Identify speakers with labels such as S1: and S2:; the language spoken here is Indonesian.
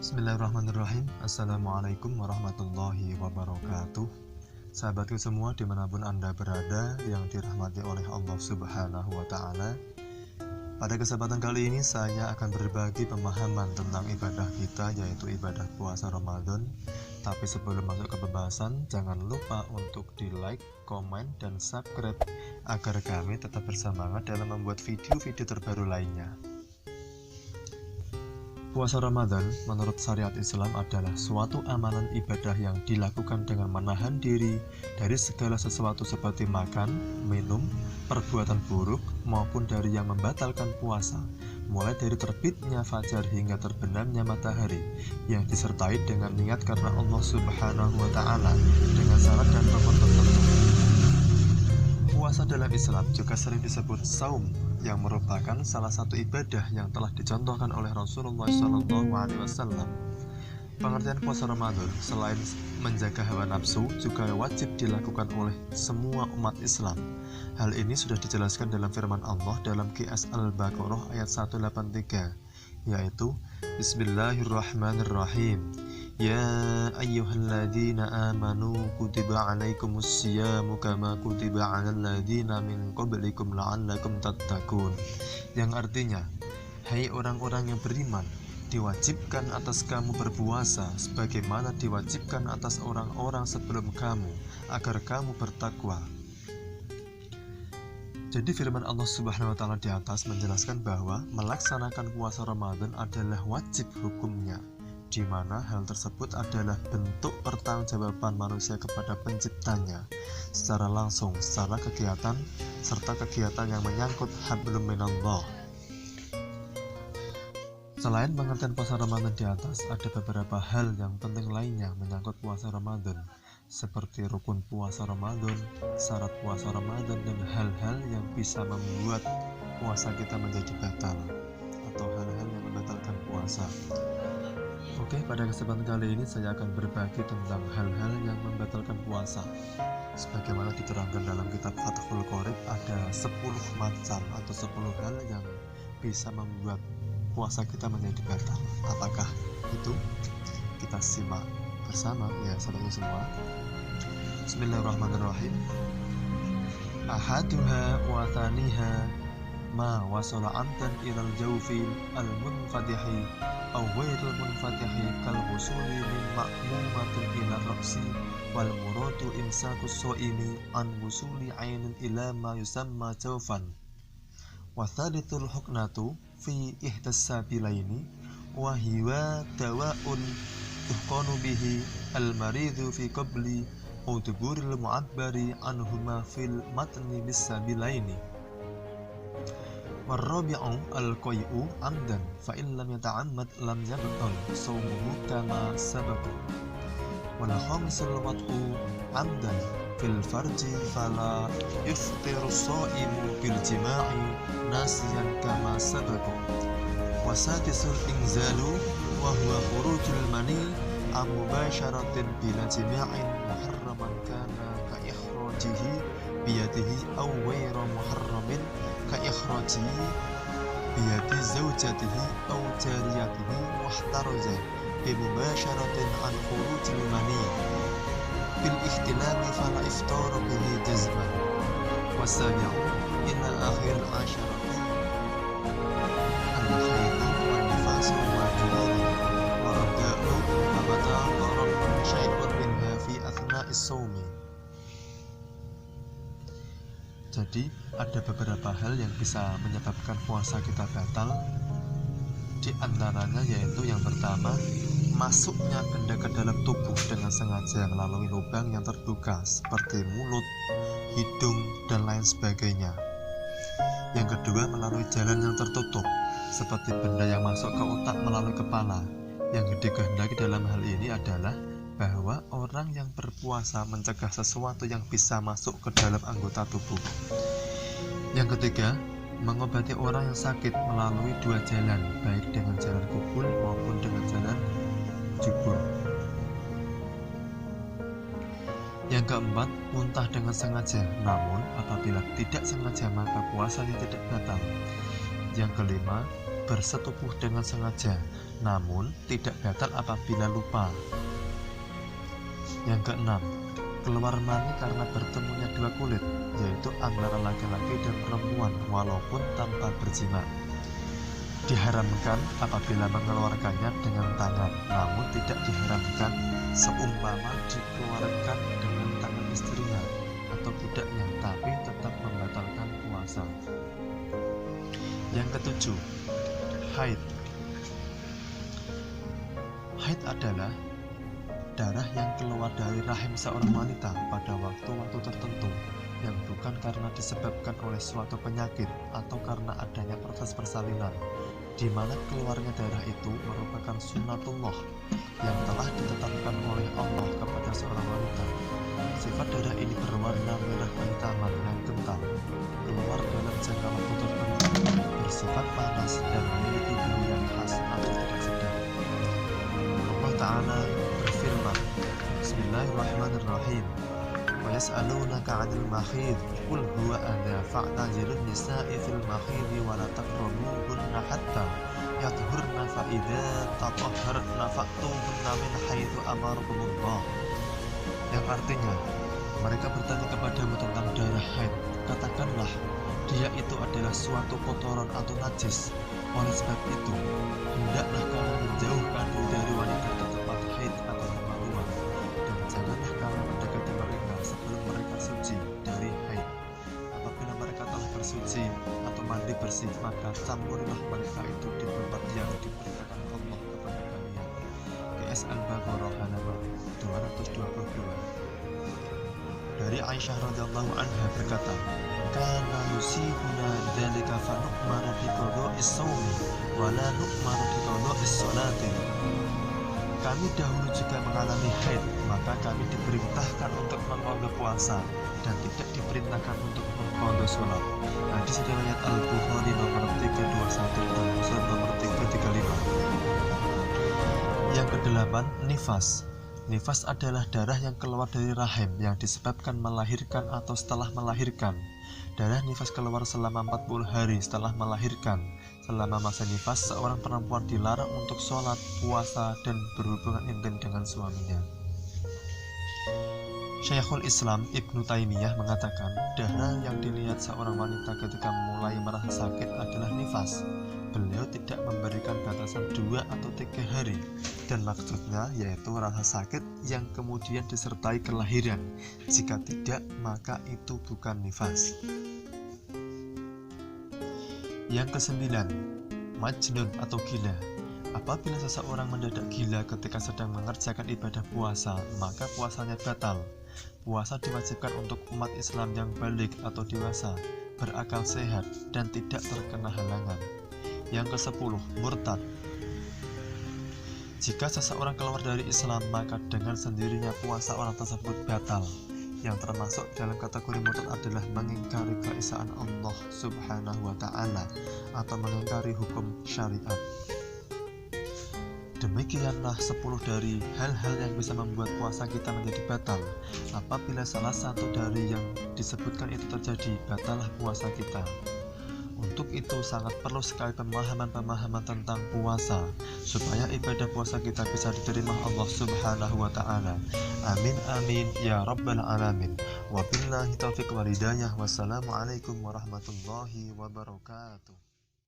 S1: Bismillahirrahmanirrahim. Assalamualaikum warahmatullahi wabarakatuh. Sahabatku semua dimanapun Anda berada yang dirahmati oleh Allah Subhanahu wa Ta'ala. Pada kesempatan kali ini saya akan berbagi pemahaman tentang ibadah kita, yaitu ibadah puasa Ramadan. Tapi sebelum masuk ke pembahasan, jangan lupa untuk di like, komen, dan subscribe agar kami tetap bersemangat dalam membuat video-video terbaru lainnya. Puasa Ramadan menurut syariat Islam adalah suatu amalan ibadah yang dilakukan dengan menahan diri dari segala sesuatu seperti makan, minum, perbuatan buruk, maupun dari yang membatalkan puasa, mulai dari terbitnya fajar hingga terbenamnya matahari, yang disertai dengan niat karena Allah Subhanahu wa Ta'ala dengan syarat dan rukun tertentu. Puasa dalam Islam juga sering disebut saum, yang merupakan salah satu ibadah yang telah dicontohkan oleh Rasulullah SAW. Pengertian puasa Ramadan selain menjaga hawa nafsu juga wajib dilakukan oleh semua umat Islam. Hal ini sudah dijelaskan dalam firman Allah dalam QS Al-Baqarah ayat 183, yaitu Bismillahirrahmanirrahim. Ya ayyuhalladzina amanu kutiba alaikumus siyamu kama kutiba alal ladzina min qablikum la'allakum tattaqun. Yang artinya, hai orang-orang yang beriman, diwajibkan atas kamu berpuasa sebagaimana diwajibkan atas orang-orang sebelum kamu agar kamu bertakwa. Jadi firman Allah Subhanahu wa Ta'ala di atas menjelaskan bahwa melaksanakan puasa Ramadan adalah wajib hukumnya, di mana hal tersebut adalah bentuk pertanggungjawaban manusia kepada penciptanya secara langsung, secara kegiatan, serta kegiatan yang menyangkut hablum minallah. Selain pengertian puasa Ramadan di atas, ada beberapa hal yang penting lainnya menyangkut puasa Ramadan, seperti rukun puasa Ramadan, syarat puasa Ramadan, dan hal-hal yang bisa membuat puasa kita menjadi batal, atau hal-hal yang membatalkan puasa. Oke, pada kesempatan kali ini saya akan berbagi tentang hal-hal yang membatalkan puasa. Sebagaimana diterangkan dalam kitab Fathul Qorib, ada 10 macam atau 10 hal yang bisa membuat puasa kita menjadi batal. Apakah itu? Kita simak bersama ya sahabatku semua. Bismillahirrahmanirrahim. Ahaduha wa thaniha ma wasala amdan ilal jawfil al-munfatihi aw ghairil munfatihi kal wusuli min ma'mumatin ila raqsi wal muradu imsakus shaimi an wusuli ainin ila ma yusamma jawfan. Wa thalithul huknatu fi ihdas sabilaini wa hiwa dawa'un tuhqanu bihi al-maridu fi qabli udburil mu'abbari anhuma fil matni bis sabilaini. Warrabi'u al-qay'u amdan fa in lam yata'ammad lam yabtal shaumuhu kama sabaqa. Wal khamisul wat'u amdan fil farji fala yuftiru shaimu bil jima'i nasiyan kama sabaqa. Wasadisul inzalu wa huwa khurujul mani am mubasharatin bila jima'in muharraman kana ka ikhrajihi biyadihi aw ghayra muharramin ka ikhrajihi biyadi zawjatihi aw jariyatihi muhtaraja bi mubasharatin an khurujil mani bil ihtilami fala iftara bihi jazman. Wasabi'u ila akhir asyarati al-khaydu wal nifasu wa jununi wa rada'u abata qarab syai'un minha fi athna'is sawmi. Jadi ada beberapa hal yang bisa menyebabkan puasa kita batal. Di antaranya yaitu yang pertama, masuknya benda ke dalam tubuh dengan sengaja melalui lubang yang terbuka seperti mulut, hidung, dan lain sebagainya. Yang kedua, melalui jalan yang tertutup seperti benda yang masuk ke otak melalui kepala. Yang dikehendaki dalam hal ini adalah bahwa orang yang berpuasa mencegah sesuatu yang bisa masuk ke dalam anggota tubuh. Yang ketiga, mengobati orang yang sakit melalui dua jalan, baik dengan jalan kubul maupun dengan jalan jubur. Yang keempat, muntah dengan sengaja, namun apabila tidak sengaja maka puasanya tidak batal. Yang kelima, bersetubuh dengan sengaja, namun tidak batal apabila lupa. Yang keenam, keluar mani karena bertemunya dua kulit, yaitu antara laki-laki dan perempuan walaupun tanpa berjima. Diharamkan apabila mengeluarkannya dengan tangan, namun tidak diharamkan seumpama dikeluarkan dengan tangan istrinya atau budaknya, tapi tetap membatalkan puasa. Yang ketujuh, haid. Haid adalah darah yang keluar dari rahim seorang wanita pada waktu-waktu tertentu yang bukan karena disebabkan oleh suatu penyakit atau karena adanya proses persalinan, di mana keluarnya darah itu merupakan sunnatullah yang telah ditetapkan oleh Allah kepada seorang wanita. Sifat darah ini berwarna merah kehitaman yang kental, keluar dalam jangka waktu tertentu, bersifat panas dan memiliki bau yang khas atau tidak sedap. Allah Ta'ala berfirman, Bismillahirrahmanirrahim, wa yas'alunaka 'anil mahid qul huwa adza fa'tazilun nisa'i fil mahid wa la taqrabuhunna hatta yatahharna fa idza tatahharna fa'tuhunna min haitsu amarakumullah. Yang artinya, mereka bertanya kepadamu tentang darah haid, katakanlah dia itu adalah suatu kotoran atau najis. Oleh sebab itu, hendaklah kalian menjauhkan diri dari wanita ke tempat haid atau kemaluan, dan janganlah kalian mendekati mereka sebelum mereka suci dari haid. Apabila mereka telah bersuci atau mandi bersih, maka campurilah mereka itu di tempat yang diperintahkan Allah kepada kalian. QS Al-Baqarah halaman 222. Dari Aisyah radhiyallahu anha berkata, kana yusibuna dzalika fa nu'maru bi qada'is shaumi wa la nu'maru bi qada'is sholati. Kami dahulu juga mengalami haid, maka kami diperintahkan untuk mengqadha puasa dan tidak diperintahkan untuk mengqadha sholat. Hadis riwayat Al-Bukhari nomor 321 dan Muslim nomor 335. Yang kedelapan, nifas. Nifas adalah darah yang keluar dari rahim yang disebabkan melahirkan atau setelah melahirkan. Darah nifas keluar selama 40 hari setelah melahirkan. Selama masa nifas, seorang perempuan dilarang untuk sholat, puasa, dan berhubungan intim dengan suaminya. Syekhul Islam Ibnu Taimiyah mengatakan, darah yang dilihat seorang wanita ketika mulai merasa sakit adalah nifas. Beliau tidak memberikan batasan 2 atau 3 hari, dan maksudnya yaitu rasa sakit yang kemudian disertai kelahiran. Jika tidak, maka itu bukan nifas. Yang kesembilan, majnun atau gila. Apabila seseorang mendadak gila ketika sedang mengerjakan ibadah puasa, maka puasanya batal. Puasa diwajibkan untuk umat Islam yang balik atau dewasa, berakal sehat, dan tidak terkena halangan. Yang ke-10, murtad. Jika seseorang keluar dari Islam, maka dengan sendirinya puasa orang tersebut batal. Yang termasuk dalam kategori murtad adalah mengingkari keesaan Allah Subhanahu wa Ta'ala atau mengingkari hukum syariat. Demikianlah 10 dari hal-hal yang bisa membuat puasa kita menjadi batal. Apabila salah satu dari yang disebutkan itu terjadi, batallah puasa kita. Untuk itu sangat perlu sekali pemahaman-pemahaman tentang puasa supaya ibadah puasa kita bisa diterima Allah Subhanahu wa Ta'ala. Amin amin ya rabbal alamin. Wabillahi taufiq wal hidayah. Wassalamualaikum warahmatullahi wabarakatuh.